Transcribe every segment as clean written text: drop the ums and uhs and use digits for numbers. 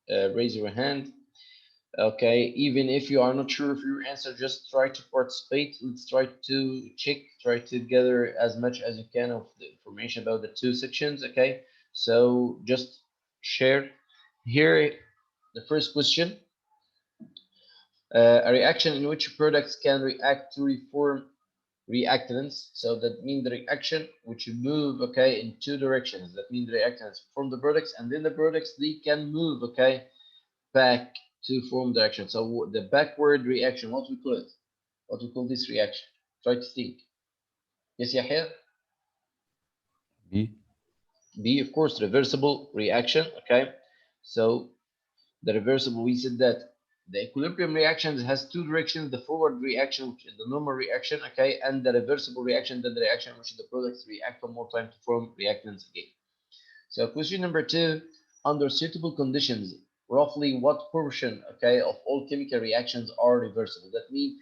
raise your hand. Okay, even if you are not sure of your answer, just try to participate. Let's try to check, try to gather as much as you can of the information about the two sections. Okay, so just share here the first question. A reaction in which products can react to reform reactants. So that means the reaction which move, okay, in two directions. That means the reactants form the products, and then the products they can move, okay, back to form direction. So the backward reaction, what we call it? What we call this reaction? Try to think. Yes, Yahya? B. B, of course, reversible reaction. Okay. So the reversible, we said that the equilibrium reactions has two directions: the forward reaction, which is the normal reaction, okay, and the reversible reaction, then the reaction which the products react one more time to form reactants again. So question number two, under suitable conditions, roughly what portion, okay, of all chemical reactions are reversible? That means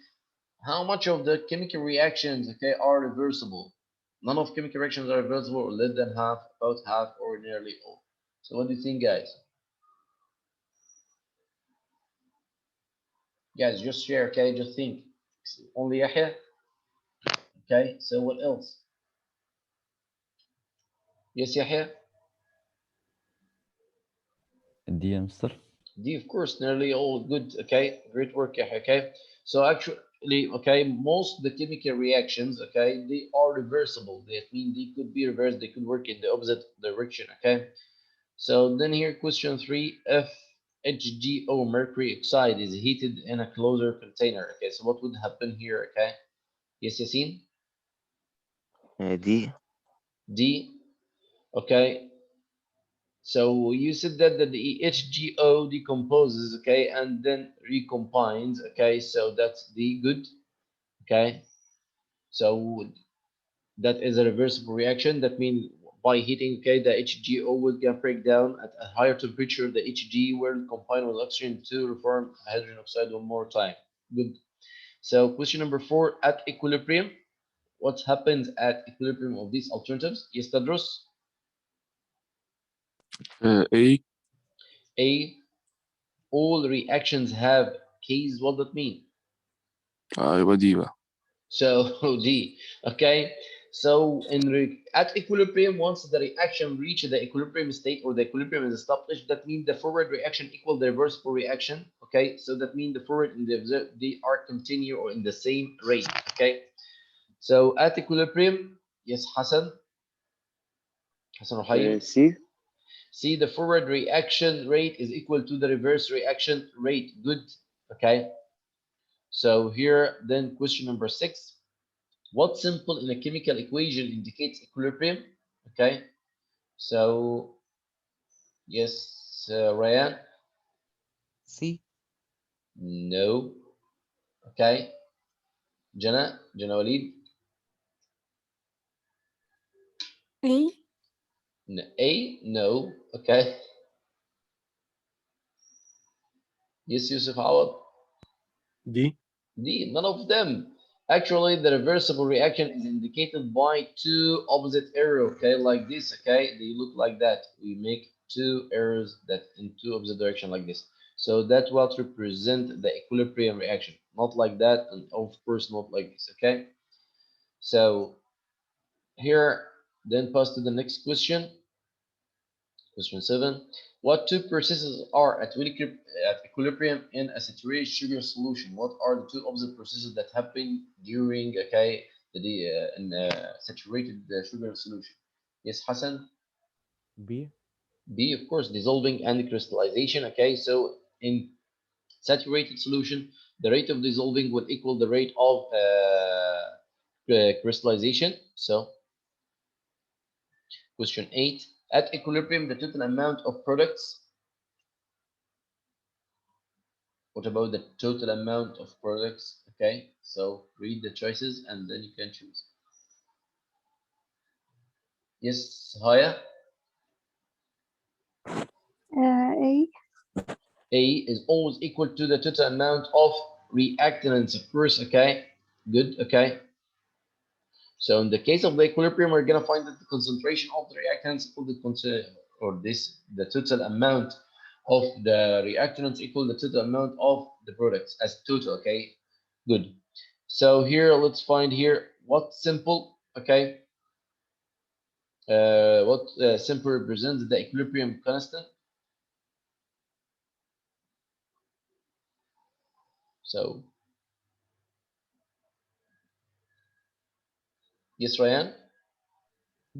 how much of the chemical reactions, okay, are reversible? None of chemical reactions are reversible, or less than half, about half, or nearly all. So what do you think, guys? Guys, just share, okay? Just think. Only Yahya? Okay, so what else? Yes, Yahya? D, Mr. D, of course, nearly all good. Okay, great work, Yahya. Okay, so actually, okay, most of the chemical reactions, okay, they are reversible. That means they could be reversed, they could work in the opposite direction. Okay, so then here, question three, if HGO, mercury oxide, is heated in a closure container. Okay, so what would happen here? Okay, yes, Yasin? D. D. Okay, so you said that the HGO decomposes, okay, and then recombines, okay, so that's the good, okay. So that is a reversible reaction. That means by heating, okay, the HGO will get break down at a higher temperature. The Hg will combine with oxygen to form hydrogen oxide one more time. Good. So question number four, at equilibrium, what happens at equilibrium of these alternatives? Yes, Tadros? A. A, all reactions have K's. What does that mean? يبقى دي بقى. So D, okay. So at equilibrium, once the reaction reaches the equilibrium state or the equilibrium is established, that means the forward reaction equal the reversible reaction. Okay, so that means the forward and the observed they are continue or in the same rate. Okay, so at equilibrium, yes, Hassan Rohaim. C. See, the forward reaction rate is equal to the reverse reaction rate. Good. Okay. So here, then question number six. What symbol in a chemical equation indicates equilibrium? Okay. So yes, Ryan. C. No. Okay. Jana Walid. A. No. A. No. Okay. Yes, Yusuf Awad. D. D. None of them. Actually, the reversible reaction is indicated by two opposite arrows. Okay, like this. Okay, they look like that. We make two arrows that in two opposite direction like this. So that's what represent the equilibrium reaction. Not like that, and of course not like this. Okay. So here, then pass to the next question. Question 7. What two processes are at equilibrium in a saturated sugar solution? What are the two opposite processes that happen during, okay, in saturated sugar solution? Yes, Hassan? B. B, of course, dissolving and crystallization. Okay, so in saturated solution, the rate of dissolving will equal the rate of crystallization. So question 8. At equilibrium, the total amount of products. What about the total amount of products? Okay, so read the choices and then you can choose. Yes, Haya? A. A is always equal to the total amount of reactants, of course. Okay, good. Okay, so in the case of the equilibrium, we're gonna find that the concentration of the reactants equal the total amount of the reactants equal the total amount of the products as total. Okay, good. So here let's find here what simple. Okay, what simple represents the equilibrium constant. So yes, Ryan.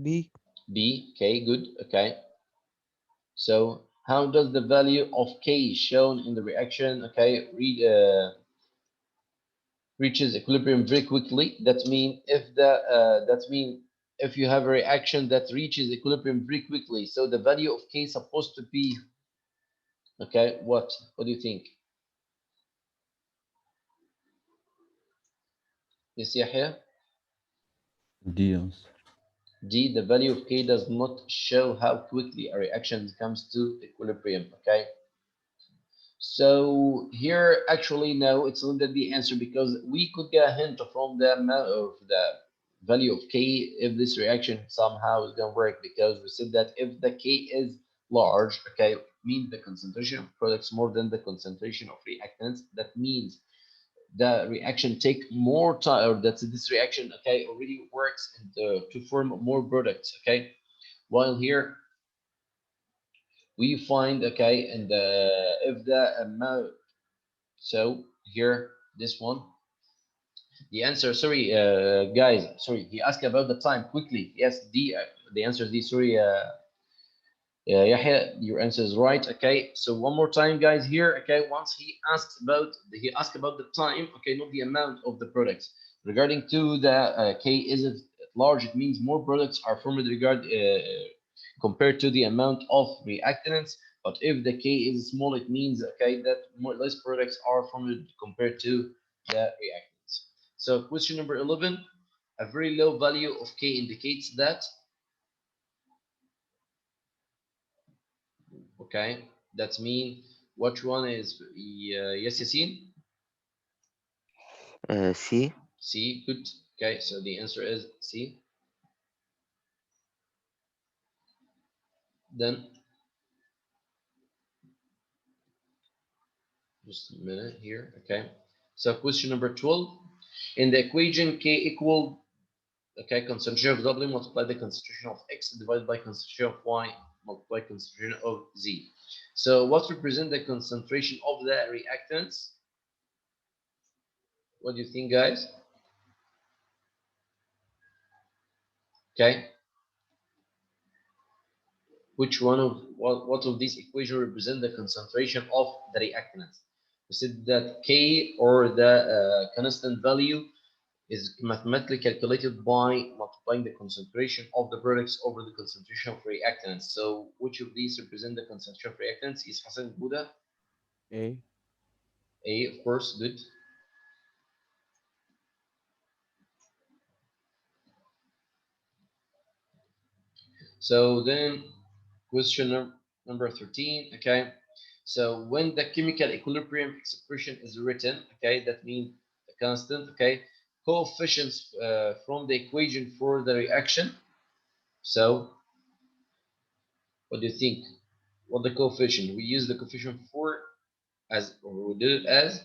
B. B. Okay, good. Okay. So how does the value of K shown in the reaction, okay, reaches equilibrium very quickly? That mean if you have a reaction that reaches equilibrium very quickly, so the value of K is supposed to be, okay, what do you think? Yes, Yahya? D answer. D, the value of K does not show how quickly a reaction comes to equilibrium, okay? So here, actually, no, it's not the answer because we could get a hint from the amount of the value of K if this reaction somehow is going to work, because we said that if the K is large, okay, means the concentration of products more than the concentration of reactants. That means the reaction take more time, or that this reaction, okay, already works to form more products, okay. While here we find, okay, and if the amount, so here, this one, the answer, sorry, guys, sorry, he asked about the time quickly. Yes, D, the answer is D, sorry, Yahya, your answer is right. Okay, so one more time, guys, here. Okay, once he asked about the time, okay, not the amount of the products. Regarding to the K, is it large? It means more products are formed compared to the amount of reactants. But if the K is small, it means, okay, that less products are formed compared to the reactants. So question number 11, a very low value of K indicates that, okay, that's mean which one is yes, Yasin? C. C, good. Okay, so the answer is C. Then just a minute here. Okay, so question number 12, in the equation K equal, okay, concentration of W multiply the concentration of X divided by concentration of Y multiply concentration of Z. So what represent the concentration of the reactants? What do you think, guys? Okay, which one of what of these equations represent the concentration of the reactants? We said that K, or the constant value, is mathematically calculated by multiplying the concentration of the products over the concentration of reactants. So which of these represent the concentration of reactants? Is Hassan Buda? A. A, of course, good. So then question number 13, okay. So when the chemical equilibrium expression is written, okay, that means the constant, okay, coefficients from the equation for the reaction. So what do you think? What the coefficient? We use the coefficient for as, or we did it as,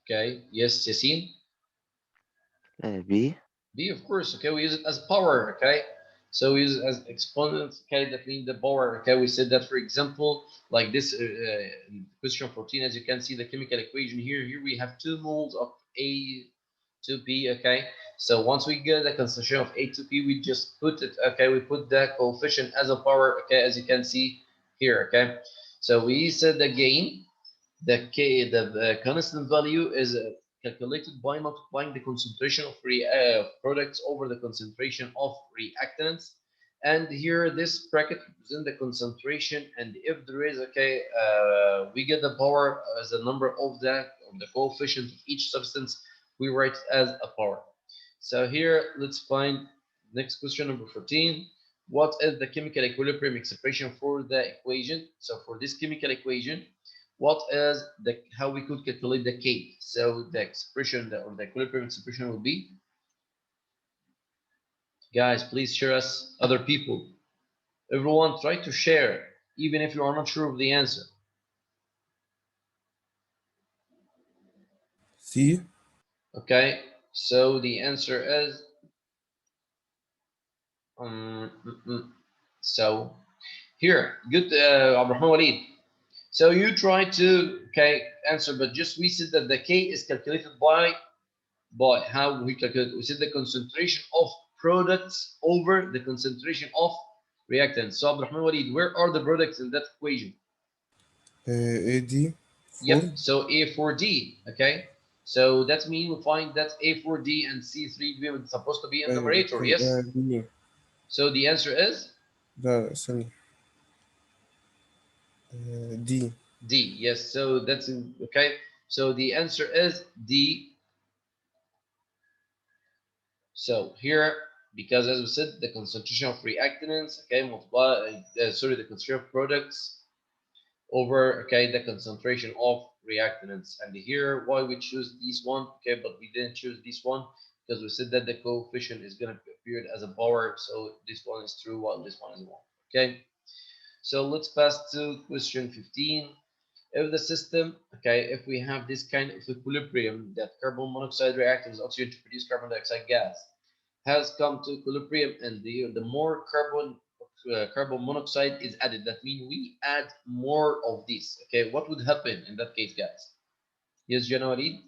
okay, yes, Yasin? B. B, of course. Okay, we use it as power. Okay, so we use it as exponents. Okay, that means the power. Okay, we said that, for example, like this in question 14, as you can see the chemical equation here. Here we have 2 moles of A2P. Okay, so once we get the concentration of A2P, we just put it. Okay, we put the coefficient as a power. Okay, as you can see here. Okay, so we said again the K, the constant value is calculated by multiplying the concentration of products over the concentration of reactants. And here this bracket represents the concentration. And if there is, okay, we get the power as a number of the coefficient of each substance, we write it as a power. So here, let's find next question number 14. What is the chemical equilibrium expression for the equation? So for this chemical equation, what is the how we could calculate the K? So the expression or the equilibrium expression will be Guys, please share us other people. Everyone, try to share, even if you are not sure of the answer. C. Okay, so the answer is so here, good, Abdurrahman Walid. So you try to answer, but just we said that the K is calculated by how we calculate. We said the concentration of products over the concentration of reactants. So Abdurrahman Walid, where are the products in that equation? AD. Yep. 4. So A4D. Okay. So that means we find that A4D and C3D is supposed to be in numerator. Yes. B. So the answer is لا ثانية. D. D. Yes. So that's okay. So the answer is D. So here, because as we said, the concentration of reactants, multiply, sorry, the concentration of products over, the concentration of reactants. And here, why we choose this one, but we didn't choose this one because we said that the coefficient is going to appear as a power. So this one is true while this one is wrong. Okay. So let's pass to question 15. If the system, if we have this kind of equilibrium that carbon monoxide reacts with oxygen to produce carbon dioxide gas, has come to equilibrium, and the more carbon monoxide is added, that means we add more of this. Okay, what would happen in that case, guys? Yes, January.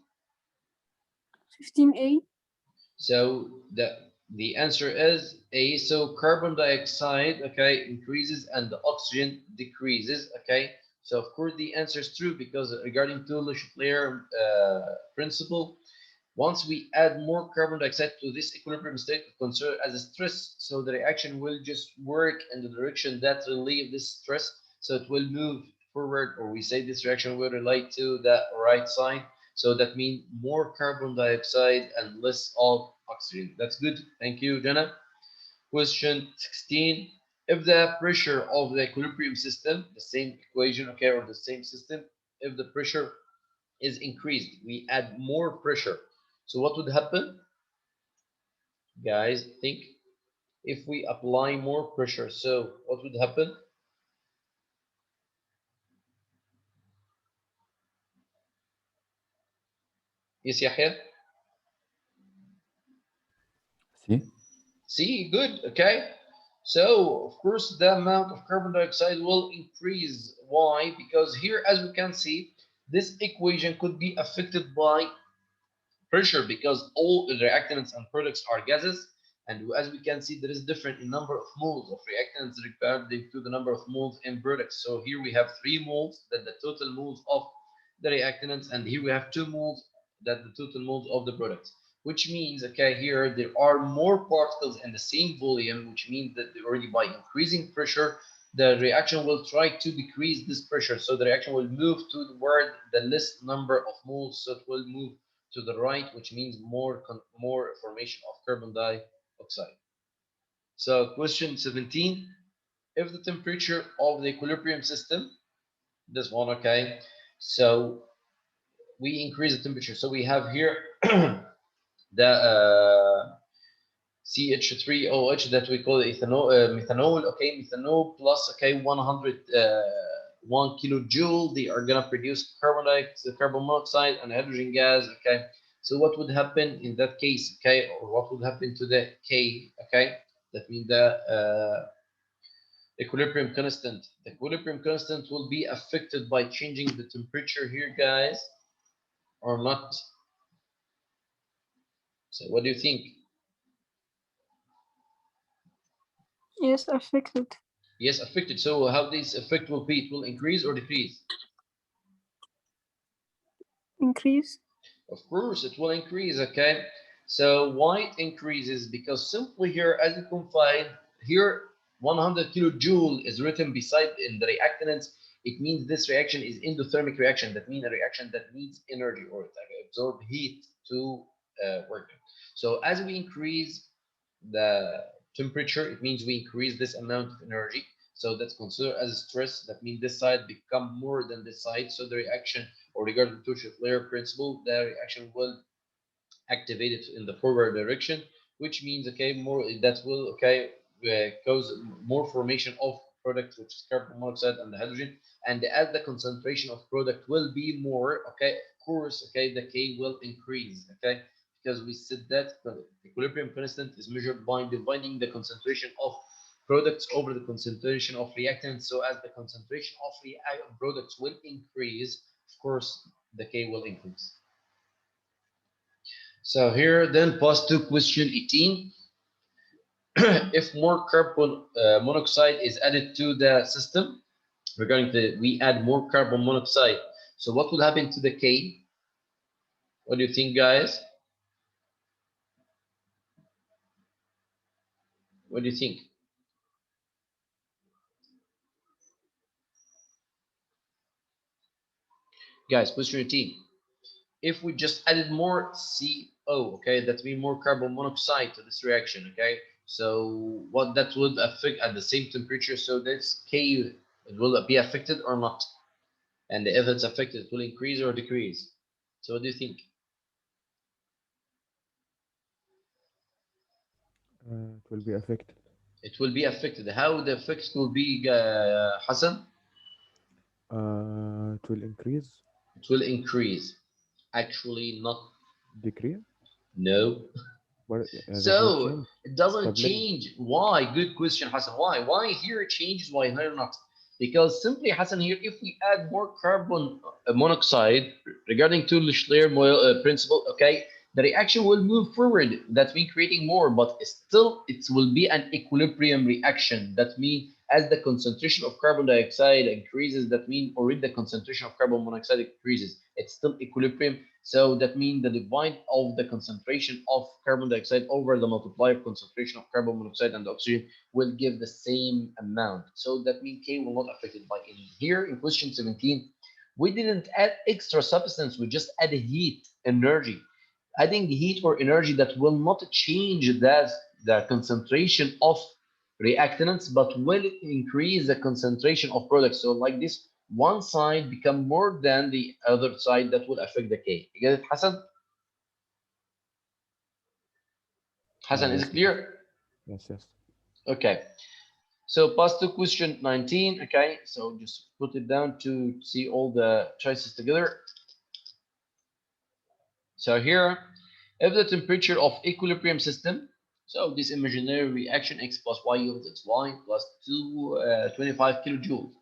15A. So the answer is A. So carbon dioxide, increases and the oxygen decreases. Okay, so of course the answer is true because regarding to Le Chatelier's principle, once we add more carbon dioxide to this equilibrium state, considered as a stress, so the reaction will just work in the direction that relieve this stress, so it will move forward, or we say this reaction will relate to the right side. So that means more carbon dioxide and less of oxygen. That's good. Thank you, Jenna. Question 16. If the pressure of the equilibrium system, the same equation, or the same system, if the pressure is increased, we add more pressure. So what would happen? Guys, think if we apply more pressure, so what would happen? Yes, Yahya? C. See, good, okay. So, of course, the amount of carbon dioxide will increase. Why? Because here, as we can see, this equation could be affected by pressure because all the reactants and products are gases. And as we can see, there is different in number of moles of reactants regarding to the number of moles in products. So here we have 3 moles, that the total moles of the reactants, and here we have 2 moles, that the total moles of the products. Which means, here there are more particles in the same volume, which means that already by increasing pressure, the reaction will try to decrease this pressure. So the reaction will move toward the less number of moles, so it will move to the right, which means more formation of carbon dioxide. So question 17, if the temperature of the equilibrium system, this one, so we increase the temperature. So we have here the ch3OH that we call ethanol, methanol, methanol plus 101 kilojoule. They are gonna produce carbon monoxide and hydrogen gas. So what would happen in that case? Or what would happen to the K? That means the equilibrium constant. The equilibrium constant will be affected by changing the temperature here, guys, or not. So what do you think? Yes, affected. Yes, affected. So how this effect will be? It will increase or decrease? Increase. Of course, it will increase. So why it increases? Because simply here, as you can find here, 100 kilojoule is written beside in the reactants. It means this reaction is endothermic reaction. That means a reaction that needs energy or absorb heat to work. So as we increase the temperature, it means we increase this amount of energy. So that's considered as stress. That means this side become more than this side. So the reaction, or regarding to layer principle, the reaction will activate it in the forward direction, which means okay more that will okay cause more formation of product, which is carbon monoxide and the hydrogen. And as the concentration of product will be more, okay, of course, okay, the K will increase, okay, because we said that the equilibrium constant is measured by dividing the concentration of products over the concentration of reactants. So as the concentration of products will increase, of course, the K will increase. So here then pass to question 18. If more carbon monoxide is added to the system, regarding the we add more carbon monoxide, so what will happen to the K? What do you think, guys? What do you think? Guys, question 18. If we just added more CO, okay, that means more carbon monoxide to this reaction, okay, so what that would affect at the same temperature, so this K, it will be affected or not? And if it's affected, it will increase or decrease? So what do you think? It will be affected. It will be affected. How the effects will be, Hassan? It will increase, It will increase. Actually, not. decrease, No. but that will So change. it doesn't Stability. change. Why? Good question, Hassan. Why? Why here it changes? Why here not? Because simply, Hassan, here, if we add more carbon monoxide regarding to the Schleyer principle, okay, the reaction will move forward. That means creating more, but still it will be an equilibrium reaction. That means as the concentration of carbon dioxide increases, that means already the concentration of carbon monoxide increases. It's still equilibrium. So that means the divide of the concentration of carbon dioxide over the multiplier concentration of carbon monoxide and oxygen will give the same amount. So that means K will not affect it by any. Here in question 17, we didn't add extra substance, we just add heat, energy. Adding heat or energy that will not change the concentration of reactants, but will increase the concentration of products. So like this, one side become more than the other side, that will affect the K. You get it, Hassan? Hassan, is Yes, it clear? yes, yes. Okay. So pass to question 19. Okay, so just put it down to see all the choices together. So here, if the temperature of equilibrium system, so this imaginary reaction x plus y yields xy plus 25 kilojoules.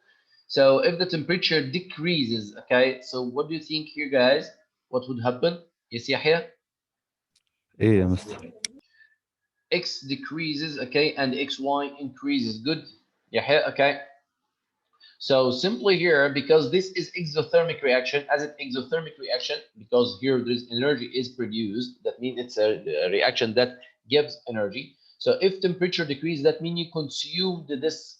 So if the temperature decreases, okay, so what do you think here, guys? What would happen? Yes, Yahya? ايه يا مستر. X decreases, okay, and xy increases. Good, Yahya, okay. So simply here, because this is exothermic reaction, as an exothermic reaction, because here there's energy is produced, that means it's a reaction that gives energy. So if temperature decreases, that means you consumed this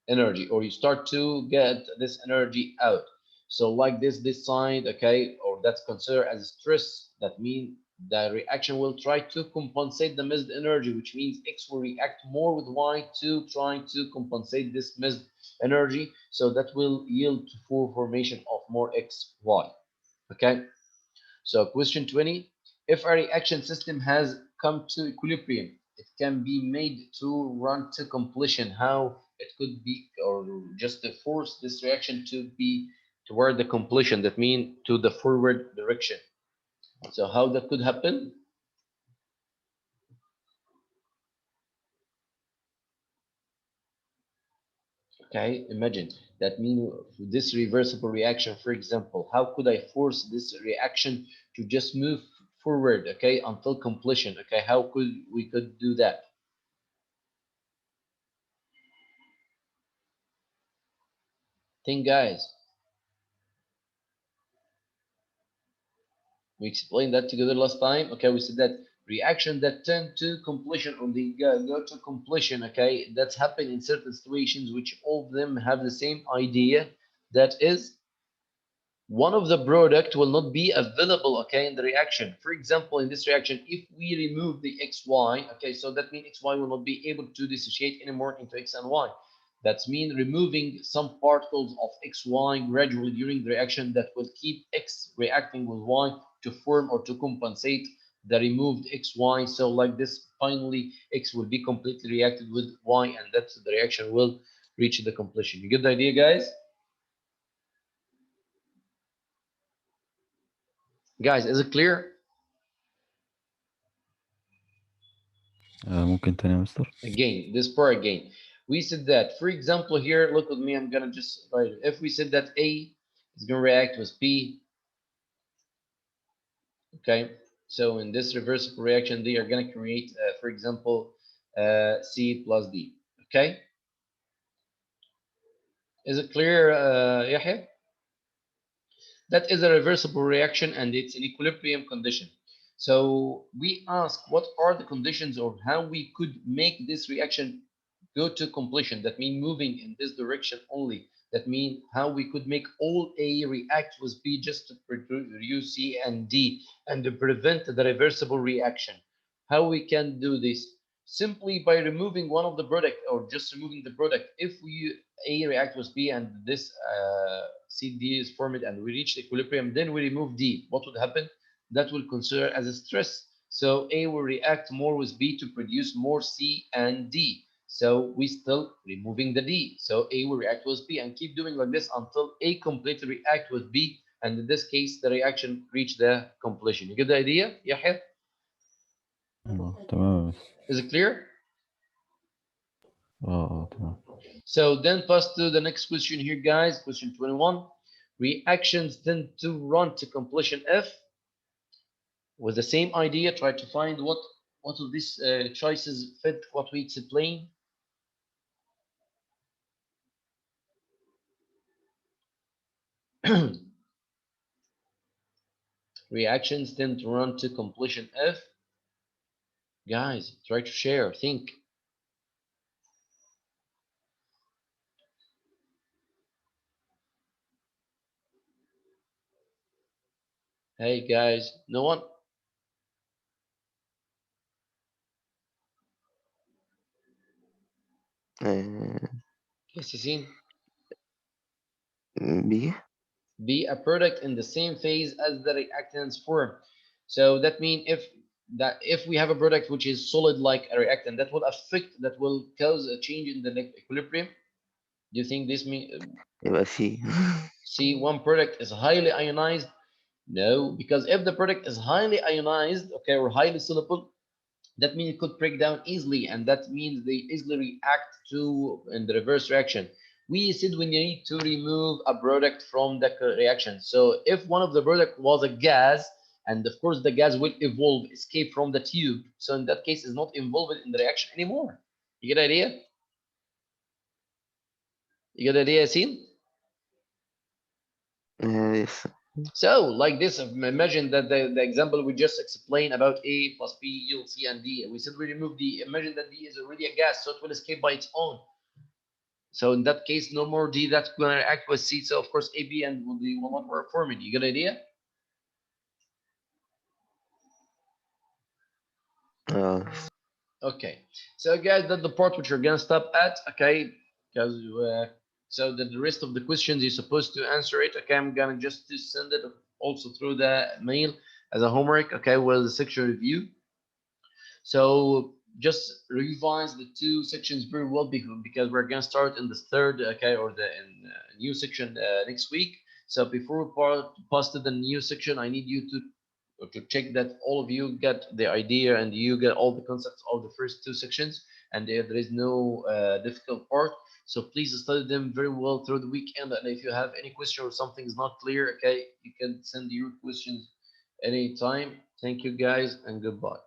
energy, or you start to get this energy out. So like this side, okay, or that's considered as stress, that means the reaction will try to compensate the missed energy, which means X will react more with Y to trying to compensate this missed energy. So that will yield to full formation of more XY. Okay. So question 20, if a reaction system has come to equilibrium, it can be made to run to completion. How it could be, or just to force this reaction to be toward the completion, that means to the forward direction. So how that could happen? Okay, imagine that means this reversible reaction, for example, how could I force this reaction to just move forward, okay, until completion? Okay, how could we could do that? Think, guys. We explained that together last time. Okay, we said that reaction that tend to completion or they go to completion, okay, that's happened in certain situations which all of them have the same idea. That is, one of the product will not be available, okay, in the reaction. For example, in this reaction, if we remove the xy, okay, so that means xy will not be able to dissociate anymore into x and y. That means removing some particles of xy gradually during the reaction that will keep x reacting with y to form or to compensate the removed xy. So like this, finally x will be completely reacted with y, and that's the reaction will reach the completion. You get the idea, guys? Guys, is it clear? ممكن تاني يا مستر. Again, this part again. We said that, for example, here, look with me, I'm gonna just write it. If we said that A is gonna react with B, okay, so in this reversible reaction, they are gonna create, for example, C plus D, okay? Is it clear, Yahya? That is a reversible reaction and it's an equilibrium condition. So we ask what are the conditions or how we could make this reaction go to completion. That means moving in this direction only. That means how we could make all A react with B just to produce C and D and to prevent the reversible reaction. How we can do this? Simply by removing one of the product or just removing the product. If we A react with B and this CD is formed and we reach equilibrium, then we remove D. What would happen? That will consider as a stress. So A will react more with B to produce more C and D. So we still removing the D. So A will react with B and keep doing like this until A completely react with B. And in this case, the reaction reach the completion. You get the idea, Yahya? تمام. Is it clear? تمام. So then pass to the next question here, guys. Question 21. Reactions tend to run to completion if, with the same idea, try to find what of these choices fit what we explain. Reactions tend to run to completion if. Guys, try to share, think. Hey guys, no one? Yes, Yassine? B. Be a product in the same phase as the reactants form. So that means if we have a product which is solid like a reactant, that will affect, that will cause a change in the equilibrium. Do you think this means يبقى C. see one product is highly ionized? No, because if the product is highly ionized, okay, or highly soluble, that means it could break down easily, and that means they easily react to in the reverse reaction. We said we need to remove a product from the reaction. So if one of the product was a gas, and of course the gas will evolve, escape from the tube. So in that case, is not involved in the reaction anymore. You get the idea? You get the idea, Yassine? Yes. So like this, imagine that the example we just explained about A plus B yield C and D. We said we remove D. Imagine that D is already a gas, so it will escape by its own. So in that case, no more D that's going to act with C. So of course, A, B, and D will not work forming. You get the idea? Okay. So guys, that's the part which you're going to stop at. Okay. Because so that the rest of the questions you're supposed to answer it. Okay. I'm going to just send it also through the mail as a homework. Okay. With the section review. So just revise the two sections very well because we're going to start in the third, okay, or the new section next week. So before we pass to the new section, I need you to check that all of you get the idea and you get all the concepts of the first two sections, and there is no difficult part. So please study them very well through the weekend. And if you have any question or something is not clear, okay, you can send your questions anytime. Thank you guys and goodbye.